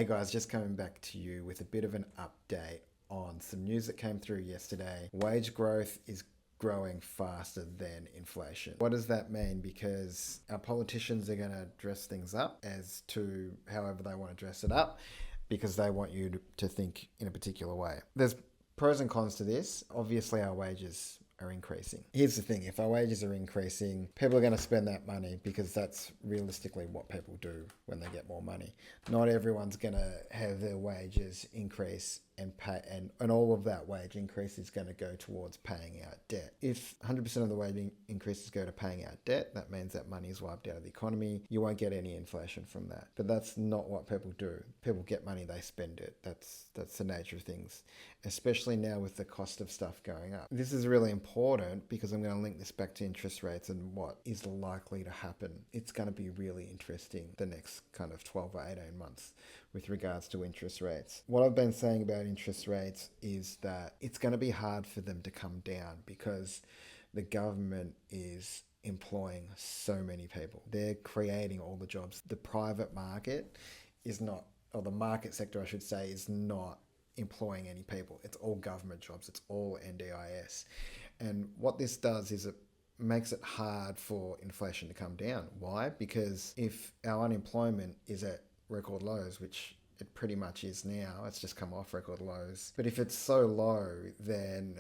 Hey guys, just coming back to you with a bit of an update on some news that came through yesterday. Wage growth is growing faster than inflation. What does that mean? Because our politicians are going to dress things up as to however they want to dress it up because they want you to think in a particular way. There's pros and cons to this. Obviously, our wages are increasing. Here's the thing, if our wages are increasing, people are going to spend that money because that's realistically what people do when they get more money. Not everyone's going to have their wages increase and pay, and all of that wage increase is going to go towards paying out debt. If 100% of the wage increases go to paying out debt, that means that money is wiped out of the economy. You won't get any inflation from that. But that's not what people do. People get money, they spend it. That's the nature of things, especially now with the cost of stuff going up. This is really important because I'm going to link this back to interest rates and what is likely to happen. It's going to be really interesting the next kind of 12 or 18 months with regards to interest rates. What I've been saying about interest rates is that it's going to be hard for them to come down because the government is employing so many people. They're creating all the jobs. The private market is not, or the market sector I should say, is not employing any people. It's all government jobs. It's all NDIS. And what this does is it makes it hard for inflation to come down. Why? Because if our unemployment is at record lows, which it pretty much is now, it's just come off record lows. But if it's so low, then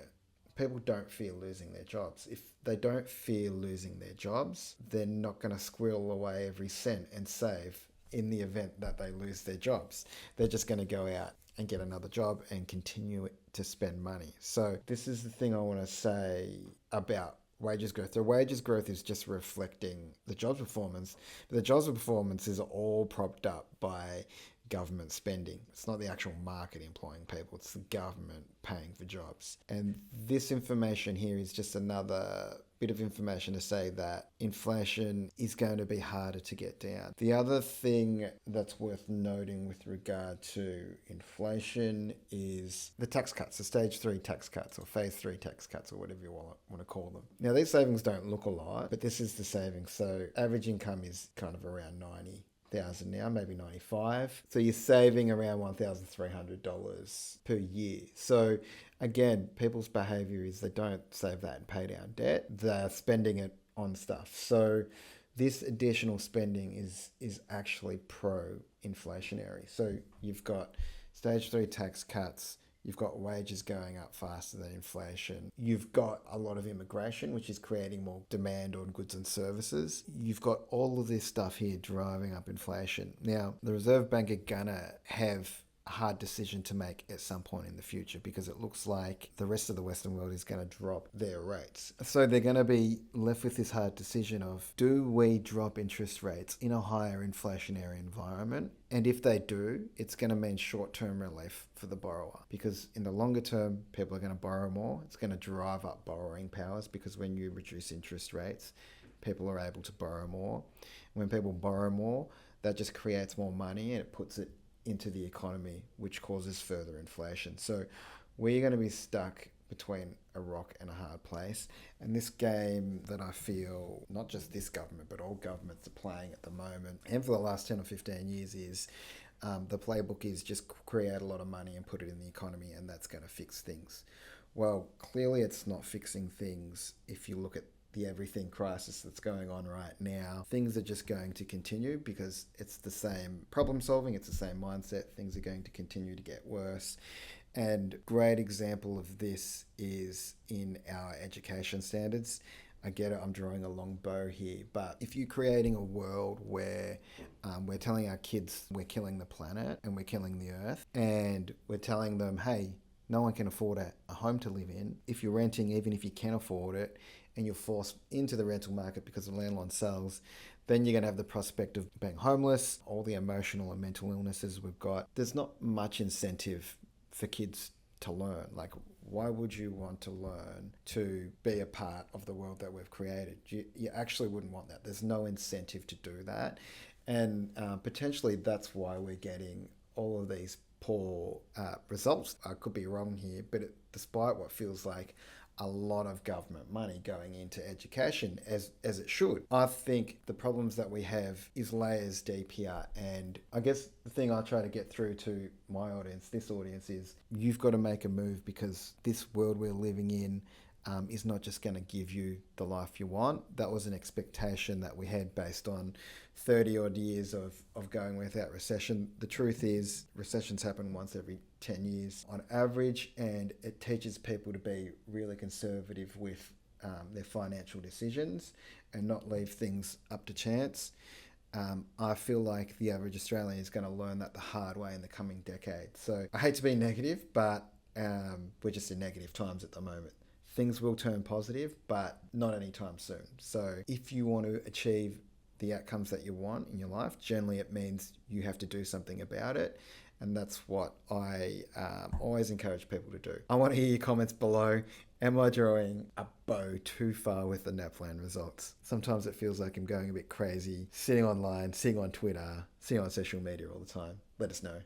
people don't fear losing their jobs. If they don't fear losing their jobs, they're not going to squirrel away every cent and save in the event that they lose their jobs. They're just going to go out and get another job and continue to spend money. So this is the thing I want to say about wages growth. The wages growth is just reflecting the jobs performance, but the jobs performance is all propped up by government spending. It's not the actual market employing people, it's the government paying for jobs. And this information here is just another bit of information to say that inflation is going to be harder to get down. The other thing that's worth noting with regard to inflation is the tax cuts, the stage 3 tax cuts or phase 3 tax cuts or whatever you want to call them. Now these savings don't look a lot, but this is the savings. So average income is kind of around 90,000 now, maybe 95. So you're saving around $1,300 per year. So again, people's behavior is they don't save that and pay down debt. They're spending it on stuff. So this additional spending is actually pro-inflationary. So you've got stage 3 tax cuts. You've got wages going up faster than inflation. You've got a lot of immigration, which is creating more demand on goods and services. You've got all of this stuff here driving up inflation. Now, the Reserve Bank are gonna have a hard decision to make at some point in the future because it looks like the rest of the Western world is going to drop their rates. So they're going to be left with this hard decision of, do we drop interest rates in a higher inflationary environment? And if they do, it's going to mean short-term relief for the borrower because in the longer term, people are going to borrow more. It's going to drive up borrowing powers because when you reduce interest rates, people are able to borrow more. When people borrow more, that just creates more money and it puts it into the economy, which causes further inflation. So we're going to be stuck between a rock and a hard place. And this game that I feel not just this government, but all governments are playing at the moment, and for the last 10 or 15 years is the playbook is just create a lot of money and put it in the economy and that's going to fix things. Well, clearly it's not fixing things if you look at the everything crisis that's going on right now. Things are just going to continue because it's the same problem solving, it's the same mindset. Things are going to continue to get worse. And great example of this is in our education standards. I get it, I'm drawing a long bow here, but if you're creating a world where we're telling our kids we're killing the planet and we're killing the earth, and we're telling them, hey, no one can afford a home to live in. If you're renting, even if you can afford it, and you're forced into the rental market because the landlord sells, then you're going to have the prospect of being homeless, all the emotional and mental illnesses we've got. There's not much incentive for kids to learn. Like, why would you want to learn to be a part of the world that we've created? You actually wouldn't want that. There's no incentive to do that. And potentially that's why we're getting all of these poor results. I could be wrong here, but despite what feels like a lot of government money going into education as it should. I think the problems that we have is layers deep here. And I guess the thing I try to get through to my audience, this audience, is you've got to make a move, because this world we're living in is not just going to give you the life you want. That was an expectation that we had based on 30 odd years of going without recession. The truth is recessions happen once every 10 years on average, and it teaches people to be really conservative with their financial decisions and not leave things up to chance. I feel like the average Australian is going to learn that the hard way in the coming decade. So I hate to be negative, but we're just in negative times at the moment. Things will turn positive, but not anytime soon. So if you want to achieve the outcomes that you want in your life, generally it means you have to do something about it. And that's what I always encourage people to do. I want to hear your comments below. Am I drawing a bow too far with the NAPLAN results? Sometimes it feels like I'm going a bit crazy, sitting online, sitting on Twitter, sitting on social media all the time. Let us know.